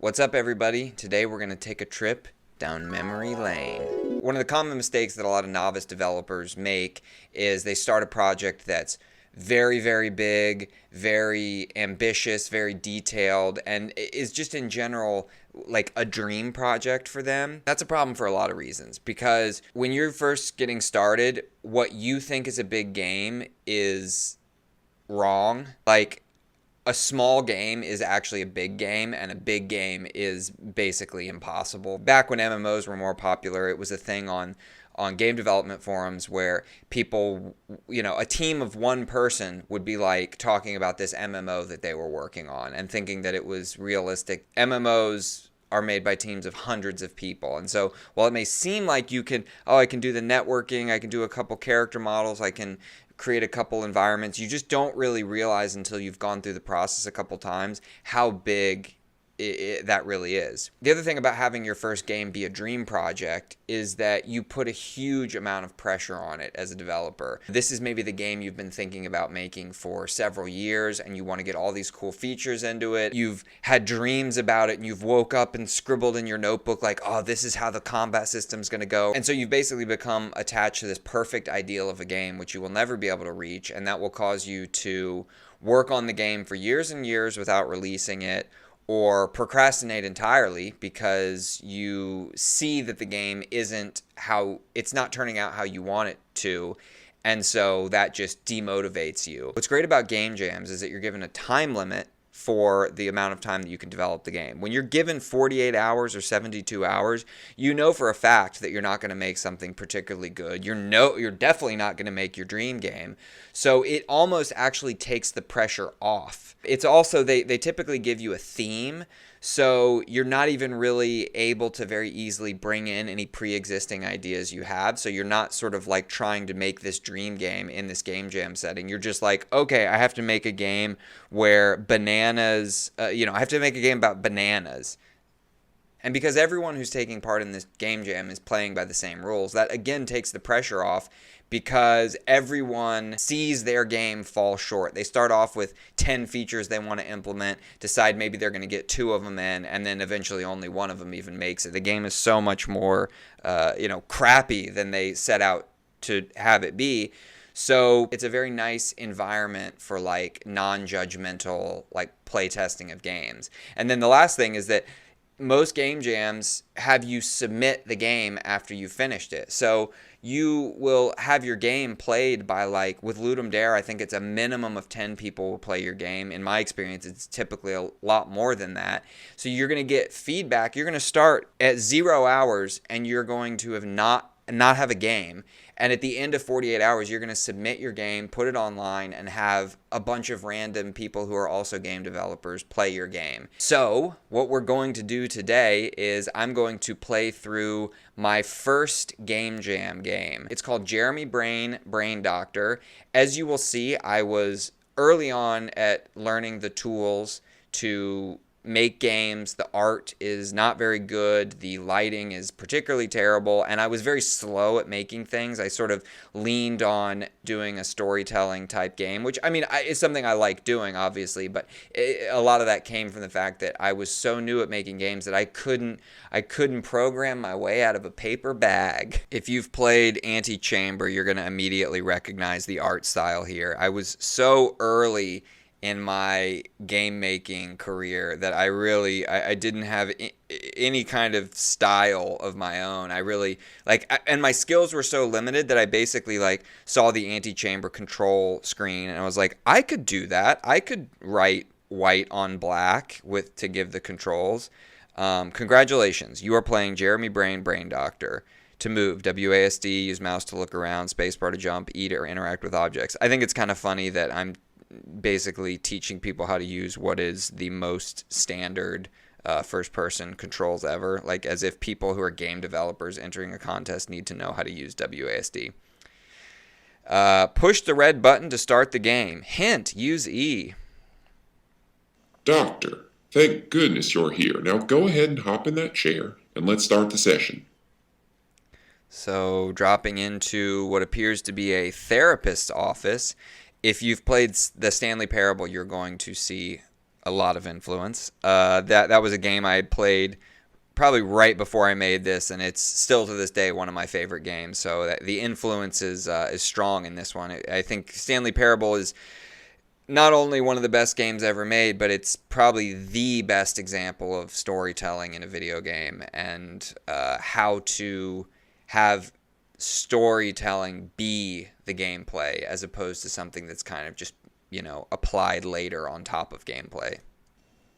What's up, everybody? Today we're going to take a trip down memory lane. One of the common mistakes that a lot of novice developers make is they start a project that's very, very big, very ambitious, very detailed, and is just in general like a dream project for them. That's a problem for a lot of reasons, because when you're first getting started, what you think is a big game is wrong. Like, a small game is actually a big game, and a big game is basically impossible. Back when MMOs were more popular, it was a thing on game development forums where people, a team of one person would be like talking about this MMO that they were working on and thinking that it was realistic. MMOs are made by teams of hundreds of people. And so while it may seem like I can do the networking, I can do a couple character models, I can create a couple environments, you just don't really realize until you've gone through the process a couple times how big that really is. The other thing about having your first game be a dream project is that you put a huge amount of pressure on it as a developer. This is maybe the game you've been thinking about making for several years, and you want to get all these cool features into it. You've had dreams about it, and you've woke up and scribbled in your notebook like, oh, this is how the combat system's going to go. And so you've basically become attached to this perfect ideal of a game, which you will never be able to reach, and that will cause you to work on the game for years and years without releasing it, or procrastinate entirely because you see that the game it's not turning out how you want it to, and so that just demotivates you. What's great about game jams is that you're given a time limit for the amount of time that you can develop the game. When you're given 48 hours or 72 hours, you know for a fact that you're not going to make something particularly good. You're definitely not going to make your dream game. So it almost actually takes the pressure off. It's also, they typically give you a theme, so you're not even really able to very easily bring in any pre-existing ideas you have. So you're not sort of like trying to make this dream game in this game jam setting. You're just like, okay, I have to make a game where bananas, I have to make a game about bananas. And because everyone who's taking part in this game jam is playing by the same rules, that again takes the pressure off, because everyone sees their game fall short. They start off with 10 features they want to implement, decide maybe they're going to get 2 of them in, and then eventually only 1 of them even makes it. The game is so much more, crappy than they set out to have it be. So it's a very nice environment for like non-judgmental like playtesting of games. And then the last thing is that most game jams have you submit the game after you've finished it. So you will have your game played by, like, with Ludum Dare, I think it's a minimum of 10 people will play your game. In my experience, it's typically a lot more than that. So you're going to get feedback. You're going to start at 0 hours, and you're going to have not have a game. And at the end of 48 hours, you're going to submit your game, put it online, and have a bunch of random people who are also game developers play your game. So what we're going to do today is I'm going to play through my first game jam game. It's called Jeremy Brain Doctor. As you will see, I was early on at learning the tools to make games. The art is not very good. The lighting is particularly terrible. And I was very slow at making things. I sort of leaned on doing a storytelling type game, which, is something I like doing, obviously. But a lot of that came from the fact that I was so new at making games that I couldn't program my way out of a paper bag. If you've played Antichamber, you're going to immediately recognize the art style here. I was so early in my game making career that I didn't have any kind of style of my own. I really and my skills were so limited that I basically saw the Antichamber control screen and I was like, I could do that. I could write white on black to give the controls. Congratulations, you are playing Jeremy Brain Doctor. To move, WASD, use mouse to look around, spacebar to jump, eat or interact with objects. I think it's kind of funny that I'm basically teaching people how to use what is the most standard first-person controls ever, like as if people who are game developers entering a contest need to know how to use WASD. Push the red button to start the game. Hint, use E. Doctor, thank goodness you're here. Now go ahead and hop in that chair, and let's start the session. So dropping into what appears to be a therapist's office. If you've played the Stanley Parable, you're going to see a lot of influence. That was a game I had played probably right before I made this, and it's still to this day one of my favorite games. So the influence is strong in this one. I think Stanley Parable is not only one of the best games ever made, but it's probably the best example of storytelling in a video game, and how to have storytelling be the gameplay as opposed to something that's kind of just, applied later on top of gameplay.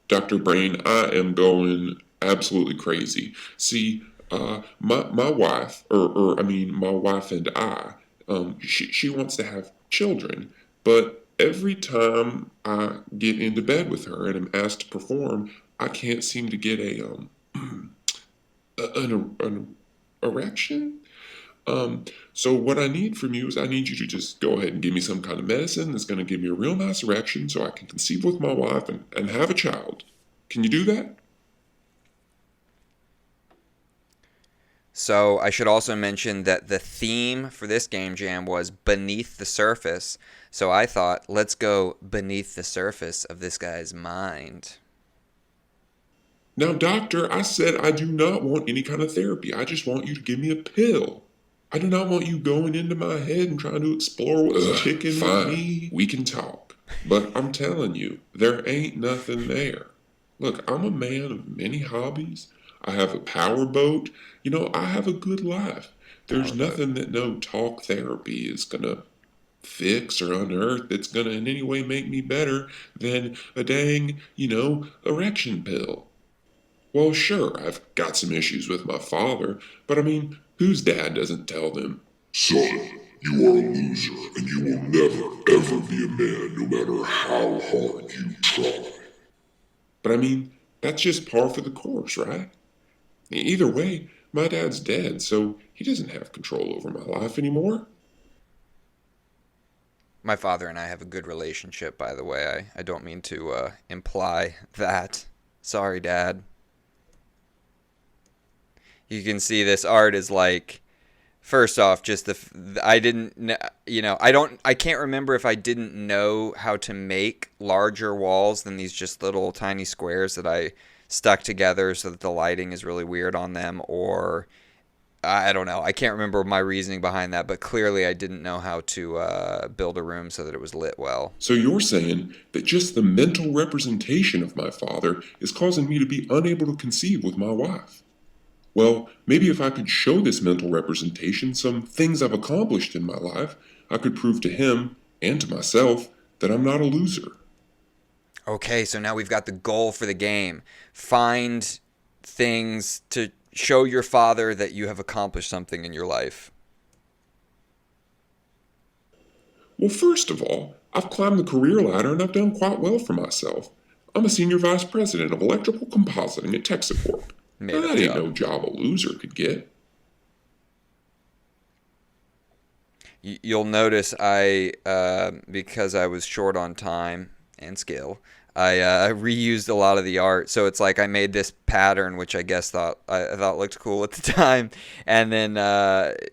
Dr. Brain, I am going absolutely crazy. See, my wife, my wife and I, she wants to have children, but every time I get into bed with her and am asked to perform, I can't seem to get an erection. So what I need from you is I need you to just go ahead and give me some kind of medicine that's going to give me a real nice erection so I can conceive with my wife and have a child. Can you do that? So I should also mention that the theme for this game jam was beneath the surface. So I thought, let's go beneath the surface of this guy's mind. Now, doctor, I said I do not want any kind of therapy. I just want you to give me a pill. I do not want you going into my head and trying to explore what's ticking with me. We can talk. But I'm telling you, there ain't nothing there. Look, I'm a man of many hobbies. I have a power boat. I have a good life. There's nothing that no talk therapy is gonna fix or unearth that's gonna in any way make me better than a dang, erection pill. Well, sure, I've got some issues with my father, but I mean, whose dad doesn't tell them, "Son, you are a loser, and you will never, ever be a man no matter how hard you try." but I mean, that's just par for the course, right? Either way, my dad's dead, so he doesn't have control over my life anymore. My father and I have a good relationship, by the way. I don't mean to imply that. Sorry, Dad. You can see this art is like, first off, just I didn't, I can't remember if I didn't know how to make larger walls than these just little tiny squares that I stuck together so that the lighting is really weird on them, or I don't know. I can't remember my reasoning behind that, but clearly I didn't know how to build a room so that it was lit well. So you're saying that just the mental representation of my father is causing me to be unable to conceive with my wife? Well, maybe if I could show this mental representation some things I've accomplished in my life, I could prove to him and to myself that I'm not a loser. Okay, so now we've got the goal for the game. Find things to show your father that you have accomplished something in your life. Well, first of all, I've climbed the career ladder and I've done quite well for myself. I'm a senior vice president of electrical compositing at Texacorp. Now, that ain't no job a loser could get. You'll notice because I was short on time and skill, I reused a lot of the art. So it's like I made this pattern, which I thought looked cool at the time, and then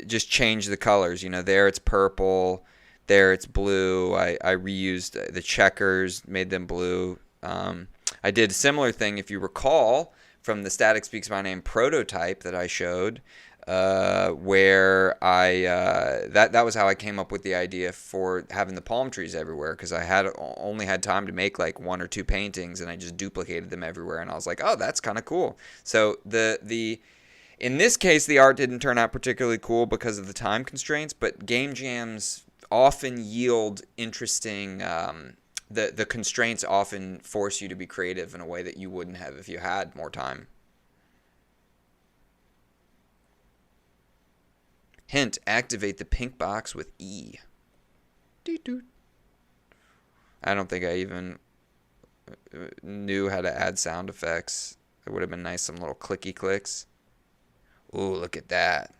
just changed the colors. There it's purple, there it's blue. I reused the checkers, made them blue. I did a similar thing, if you recall, from the Static Speaks My Name prototype that I showed, where that was how I came up with the idea for having the palm trees everywhere, because I only had time to make like one or two paintings, and I just duplicated them everywhere, and I was like, oh, that's kind of cool. So in this case, the art didn't turn out particularly cool because of the time constraints, but game jams often yield interesting. The constraints often force you to be creative in a way that you wouldn't have if you had more time. Hint, activate the pink box with E. Doot. I don't think I even knew how to add sound effects. It would have been nice, some little clicky clicks. Ooh, look at that.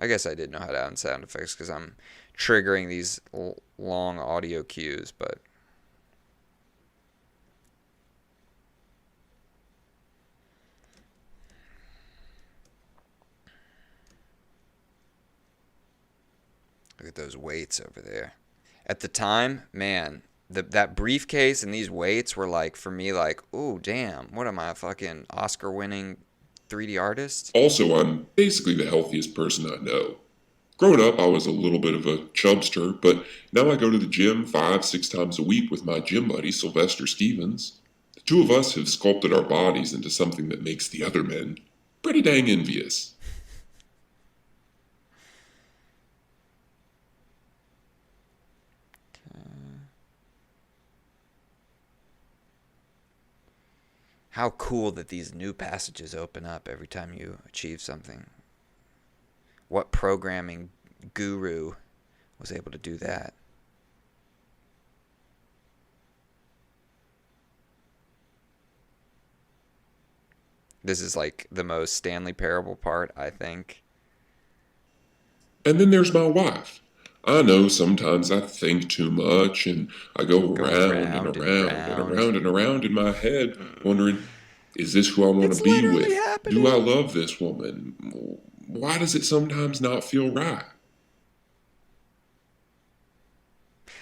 I guess I did know how to add sound effects because I'm triggering these long audio cues, but look at those weights over there. At the time, man, that briefcase and these weights were like, for me, like, ooh, damn, what am I, a fucking Oscar-winning 3D artist? Also, I'm basically the healthiest person I know. Growing up, I was a little bit of a chubster, but now I go to the gym 5, 6 times a week with my gym buddy, Sylvester Stevens. The two of us have sculpted our bodies into something that makes the other men pretty dang envious. How cool that these new passages open up every time you achieve something. What programming guru was able to do that? This is like the most Stanley Parable part, I think. And then there's my wife. I know sometimes I think too much and I go around and around and around in my head, wondering, is this who I want to be with? Do I love this woman? Why does it sometimes not feel right?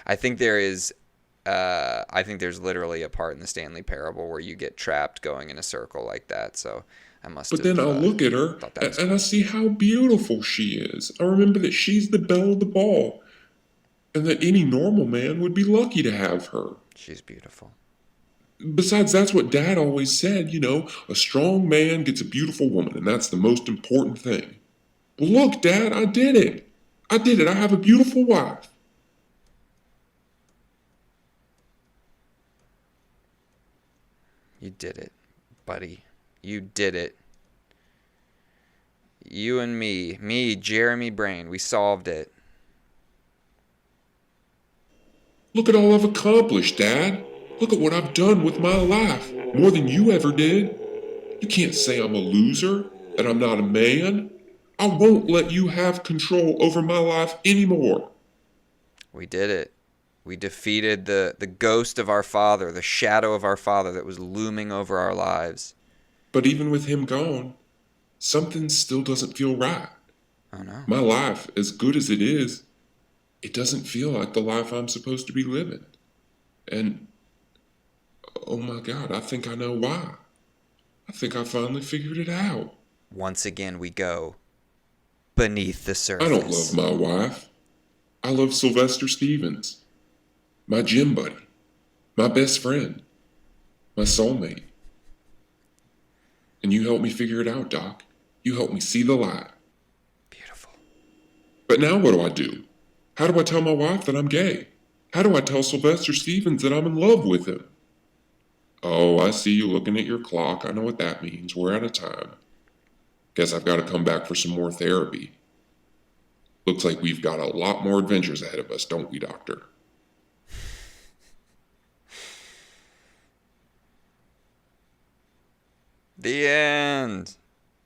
I think there's literally a part in the Stanley Parable where you get trapped going in a circle like that. So I must. But then I look at her and I see how beautiful she is. I remember that she's the belle of the ball, and that any normal man would be lucky to have her. She's beautiful. Besides, that's what Dad always said, a strong man gets a beautiful woman, and that's the most important thing. Well, look, Dad, I did it. I have a beautiful wife. You did it, buddy. You did it. You and me, Jeremy Brain, we solved it. Look at all I've accomplished, Dad. Look at what I've done with my life. More than you ever did. You can't say I'm a loser, that I'm not a man. I won't let you have control over my life anymore. We did it. We defeated the ghost of our father, the shadow of our father that was looming over our lives. But even with him gone, something still doesn't feel right. Oh no. My life, as good as it is, it doesn't feel like the life I'm supposed to be living. And, oh my God, I think I know why. I think I finally figured it out. Once again we go beneath the surface. I don't love my wife. I love Sylvester Stevens, my gym buddy, my best friend, my soulmate. And you helped me figure it out, Doc. You helped me see the light. Beautiful. But now what do? How do I tell my wife that I'm gay? How do I tell Sylvester Stevens that I'm in love with him? Oh, I see you looking at your clock. I know what that means. We're out of time. Guess I've got to come back for some more therapy. Looks like we've got a lot more adventures ahead of us, don't we, Doctor? The end.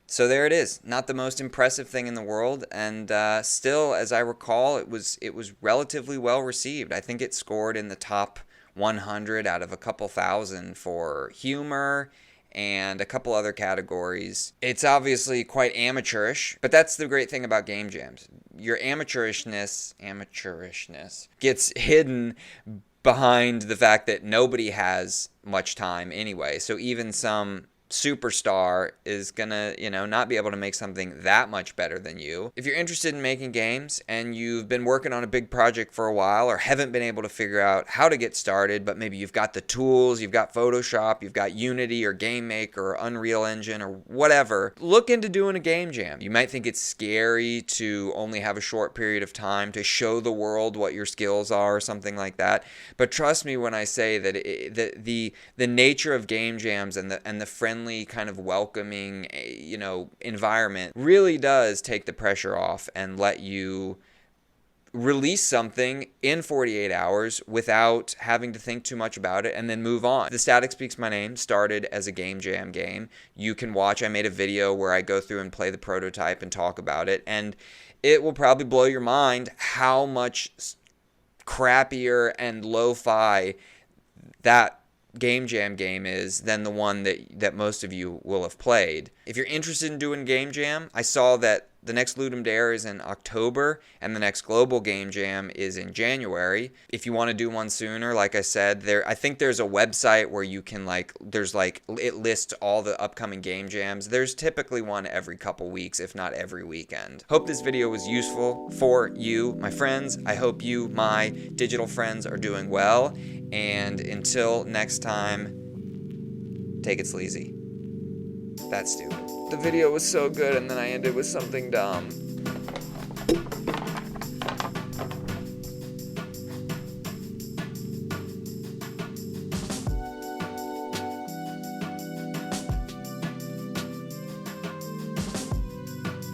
So there it is. Not the most impressive thing in the world, and still, as I recall, it was relatively well received. I think it scored in the top 100 out of a couple thousand for humor and a couple other categories. It's obviously quite amateurish, but that's the great thing about game jams. Your amateurishness gets hidden behind the fact that nobody has much time anyway. So even some superstar is gonna, not be able to make something that much better than you. If you're interested in making games and you've been working on a big project for a while or haven't been able to figure out how to get started, but maybe you've got the tools, you've got Photoshop, you've got Unity or GameMaker or Unreal Engine or whatever, look into doing a game jam. You might think it's scary to only have a short period of time to show the world what your skills are or something like that, but trust me when I say that the nature of game jams and the friendly kind of welcoming, environment really does take the pressure off and let you release something in 48 hours without having to think too much about it and then move on. The Static Speaks My Name started as a game jam game. You can watch, I made a video where I go through and play the prototype and talk about it, and it will probably blow your mind how much crappier and lo-fi that game jam game is than the one that most of you will have played. If you're interested in doing game jam, I saw that The next Ludum Dare is in October, and the next Global Game Jam is in January. If you want to do one sooner, like I said, I think there's a website where you can it lists all the upcoming game jams. There's typically one every couple weeks, if not every weekend. Hope this video was useful for you, my friends. I hope you, my digital friends, are doing well. And until next time, take it sleazy. That's stupid. The video was so good, and then I ended with something dumb.